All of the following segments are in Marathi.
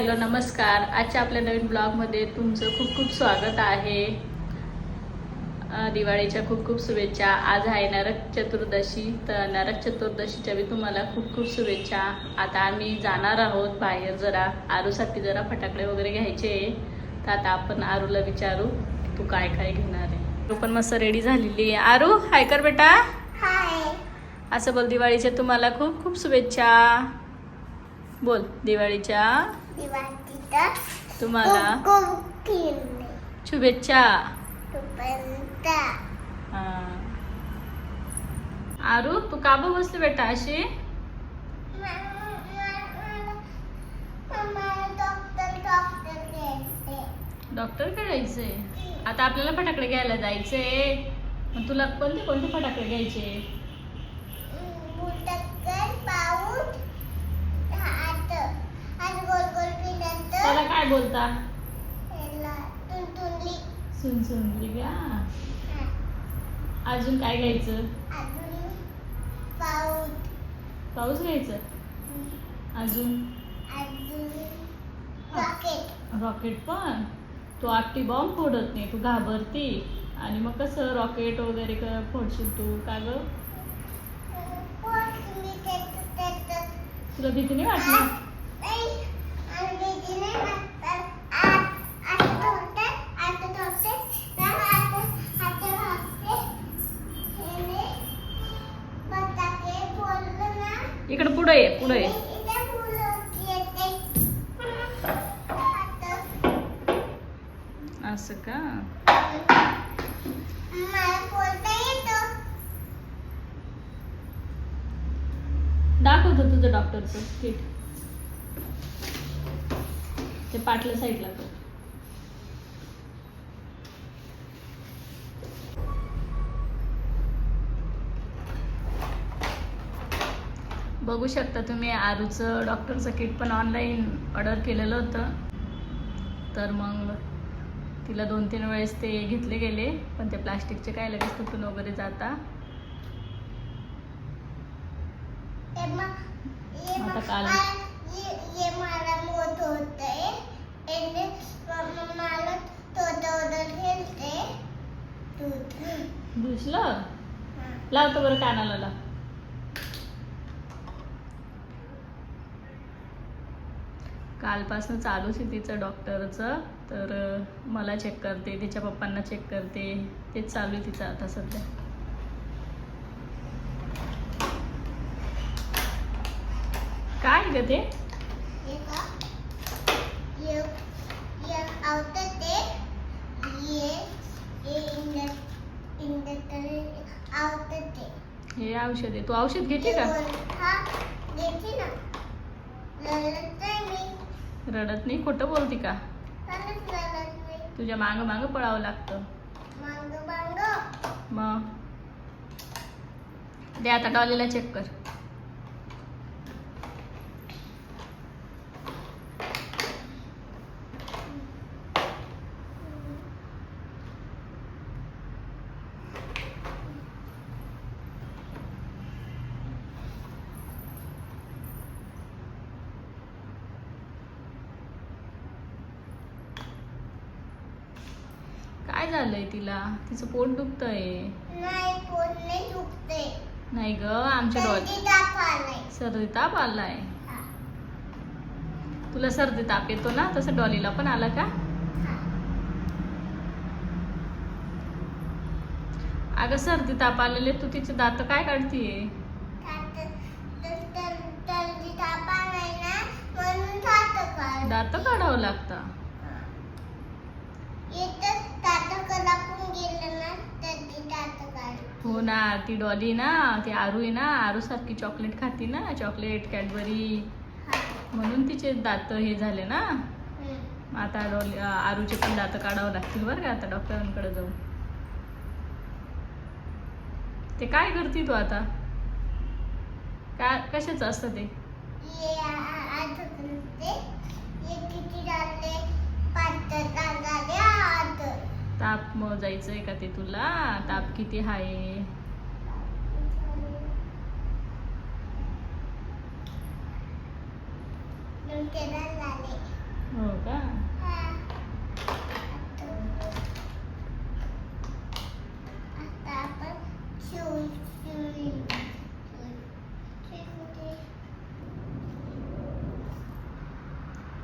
हॅलो नमस्कार. आजच्या आपल्या नवीन ब्लॉगमध्ये तुमचं खूप खूप स्वागत आहे. दिवाळीच्या खूप खूप शुभेच्छा. आज आहे नरक चतुर्दशी, तर नरक चतुर्दशीच्या बी तुम्हाला खूप खूप शुभेच्छा. आता आम्ही जाणार आहोत बाहेर, जरा आरूसाठी जरा फटाकडे वगैरे घ्यायचे. तर आता आपण आरूला विचारू तू काय काय घेणार आहे. तू पण मस्त रेडी झालेली आहे. आरू हाय कर बेटा. हाय. असं बोल, दिवाळीच्या तुम्हाला खूप खूप शुभेच्छा बोल. दिवाळीच्या तुम्हाला शुभेच्छा. आरू तू का बसली बेटा अशी? डॉक्टर करायचंय. आता आपल्याला फटाकडे घ्यायला जायचंय. मग तुला कोणते कोणते फटाकडे घ्यायचे? त्याला काय बोलता? सुनसुनली का? अजून काय घ्यायचं? पाऊस घ्यायचं. अजून रॉकेट पण. तू आपटी बॉम्ब फोडत नाही, तू घाबरती. आणि मग कसं रॉकेट वगैरे फोडशील तू का ग? तुला भीती नाही वाटणार? इकडे पुढे ये, पुढे ये. असं का? दाखवतो तुझं डॉक्टरचं किट. ते पाटल्या साईडला कर. बघू शकता तुम्ही, आरूचं डॉक्टरचं किट पण ऑनलाईन ऑर्डर केलेलं होतं. तर मग तिला 2-3 वेळेस ते घेतले गेले, पण ते प्लास्टिकचे काय लगेच तुटून वगैरे जाता. आता काल दुसलं लावतो बरं कानाला लाव. कालपासून चालूच आहे तिचं डॉक्टरचं. तर मला चेक करते, तिच्या पप्पांना चेक करते, तेच चालू आहे तिचं आता सध्या. काय ग ते? हे औषध आहे. तू औषध घेते का? रडत नाही? खोटं बोलती का? तुझ्या मागं मागं पळावं लागतं. मग दे आता डॉलीला चेक कर. काय झालंय तिला? तिचं पोट दुखतंय. नाही ग, आमच्या सर्दी ताप आलाय. तुला सर्दी ताप येतो ना, तसं डॉलीला पण आला का? अगं सर्दी ताप आलेले, तू तिचे दात काय काढतीये? दात काढावं लागतं. हो ना, ती डॉली ना, ती आरू आहे ना, आरू सारखी चॉकलेट खाती ना, चॉकलेट कॅडबरी, म्हणून तिचे दात हे झाले ना. आता आरूचे पण दात काढावं लागतील बरं का, आता डॉक्टरांकडे जाऊ. ते काय करते तू आता? काय कशाचं असतं ते? ताप मोजायचंय का ते तुला? ताप किती आहे? हो का?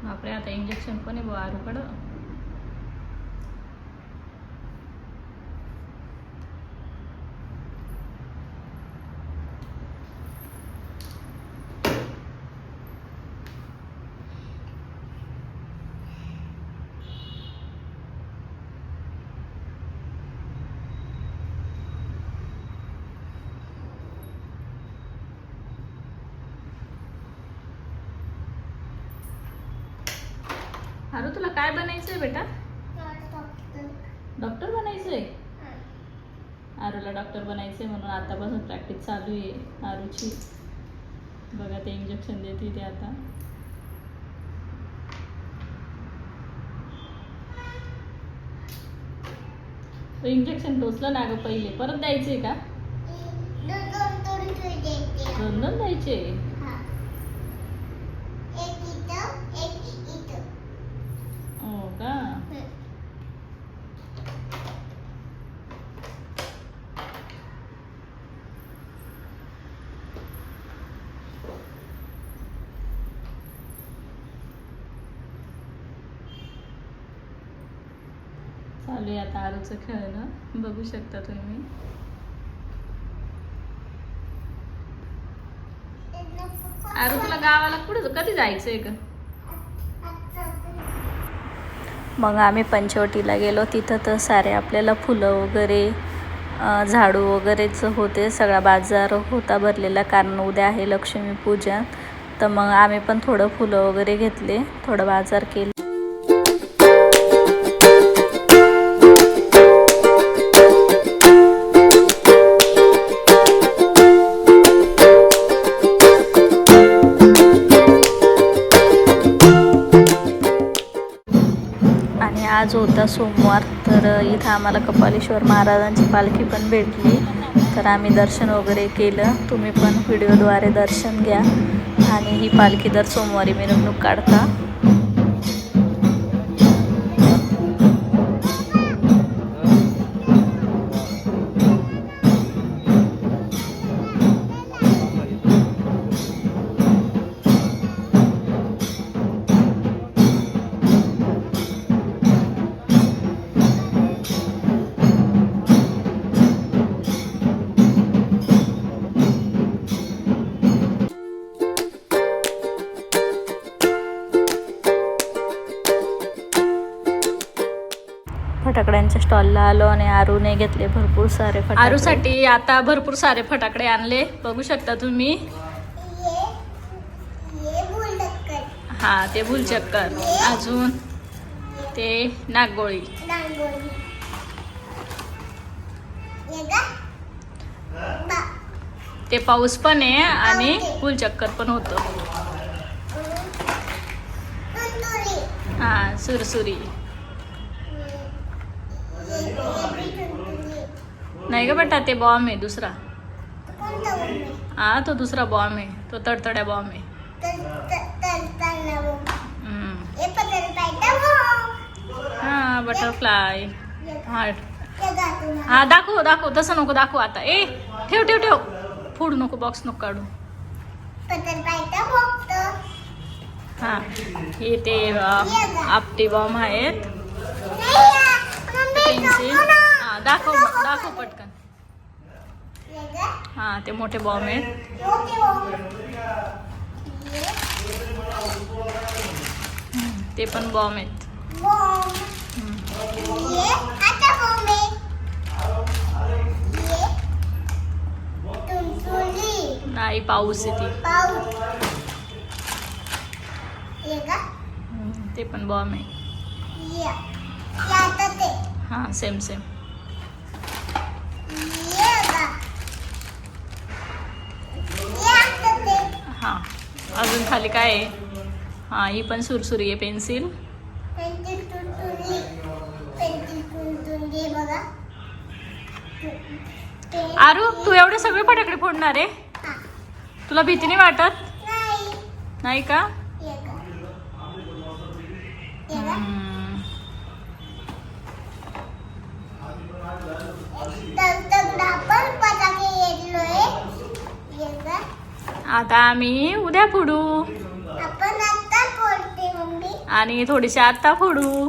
बापरे, आता इंजेक्शन पण आहे आरूकडं. आरू, तुला काय बनायचंय बेटा? डॉक्टर बनायचंय. आरूला डॉक्टर बनायचंय म्हणून आतापासून प्रॅक्टिस चालू आहे आरूची. बघा ते इंजेक्शन देते ते आता. इंजेक्शन टोचलं ना ग पहिले, परत द्यायचंय का? दोन दोन द्यायचे. हो का? चालू आहे आता आरूचं खेळणं, बघू शकता तुम्ही. आरू, तुला गावाला कुठं कधी जायचंय का? मग आम्ही पंचवटीला गेलो. तिथं तर सारे आपल्याला फुलं वगैरे झाडू वगैरेच होते. सगळा बाजार होता भरलेला, कारण उद्या आहे लक्ष्मीपूजन. तर मग आम्ही पण थोडं फुलं वगैरे घेतले, थोडं बाजार केलं. आज होता सोमवार, तर इथं आम्हाला कपालेश्वर महाराजांची पालखी पण भेटली. तर आम्ही दर्शन वगैरे केलं. तुम्ही पण व्हिडिओद्वारे दर्शन घ्या. आणि ही पालखी दर सोमवारी मिरवणूक काढता. फटाकड्यांच्या स्टॉलला आलो आणि आरूने घेतले भरपूर सारे फटाके. आरूसाठी आता भरपूर सारे फटाकडे आणले, बघू शकता तुम्ही. हा, ते भुलचक्कर, अजून ते नागगोळी. ते पाऊस पण आहे आणि भुलचक्कर पण होतं. हा, सुरसुरी नाही ग बेटा, ते बॉम्ब आहे दुसरा. हा, तो दुसरा बॉम्ब आहे, तो तडतड्या बॉम्ब आहे. हा, बटरफ्लाय हार्ट. हा, दाखव दाखव, तसं नको दाखव आता. ए, ठेव ठेव ठेव, फोडू नको, बॉक्स नको काढू. हा, हे ते आपटी बॉम्ब आहेत. पेन्सिल. हा, दाखव दाखव पटकन. हा, ते मोठे बॉम्ब आहेत. ते पण बॉम्ब आहेत. नाही, पाऊस आहे ती. ते पण बॉम्ब आहे. हा, सेम सेम. हा, अजून खाली काय आहे? हा, ही पण सुरसुरी आहे, पेन्सिल. आरू, तू एवढे सगळे फटाकडे फोडणार आहे? तुला भीती नाही वाटत? नाही का? आता आम्ही उद्या फोडू आणि थोडीशी आता फोडू.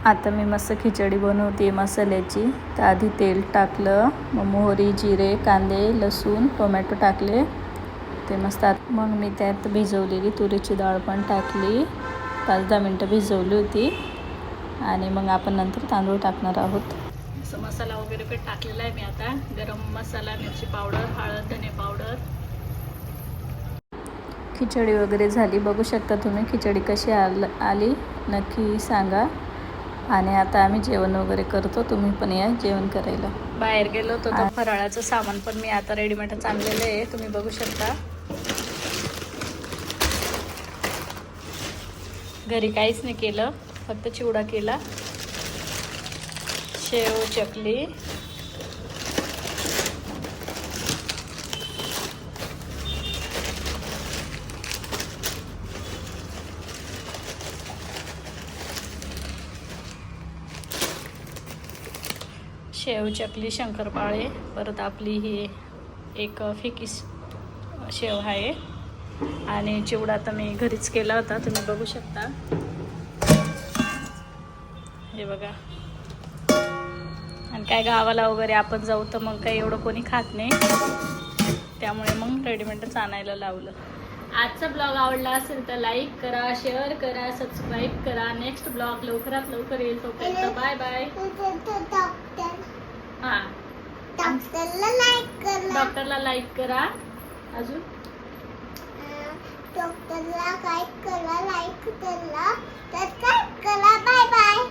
आता मी मस्त खिचडी बनवते मसाल्याची. तर आधी तेल टाकलं, मग मोहरी, जिरे, कांदे, लसूण, टोमॅटो टाकले. ते मस्त मग मी त्यात भिजवलेली तुरीची डाळ पण टाकली. 5-10 मिनटं भिजवली होती. आणि मग आपण नंतर तांदूळ टाकणार आहोत. असं मसाला वगैरे पण टाकलेला आहे मी आता. गरम मसाला, मिरची पावडर, हळद, धने पावडर. खिचडी वगैरे झाली. बघू शकता तुम्ही खिचडी कशी आली नक्की सांगा. आणि आता आम्ही जेवण वगैरे करतो. तुम्ही पण या जेवण करायला. बाहेर गेलो होतो तर फराळाचं सामान पण मी आता रेडीमेडच आणलेलं आहे. तुम्ही बघू शकता. घरी काहीच नाही केलं, फक्त चिवडा केला, शेव, चकली. शेव, चकली, शंकरपाळे. परत आपली ही एक फिकी शेव आहे. आणि चिवडा तर मी घरीच केला होता, तुम्ही बघू शकता. हे बघा. आणि काय गावाला वगैरे आपण जाऊ तर मग काही एवढं कोणी खात नाही, त्यामुळे मग रेडीमेडच आणायला लावलं. आजचा ब्लॉग आवडला असेल तर लाईक करा, शेअर करा, सबस्क्राईब करा. नेक्स्ट ब्लॉग लवकरात लवकर येईल. तोपर्यंत बाय बाय. हां, डॉक्टरला लाईक करा. अजून डॉक्टरला लाईक करा, सबस्क्राईब करा. Bye bye.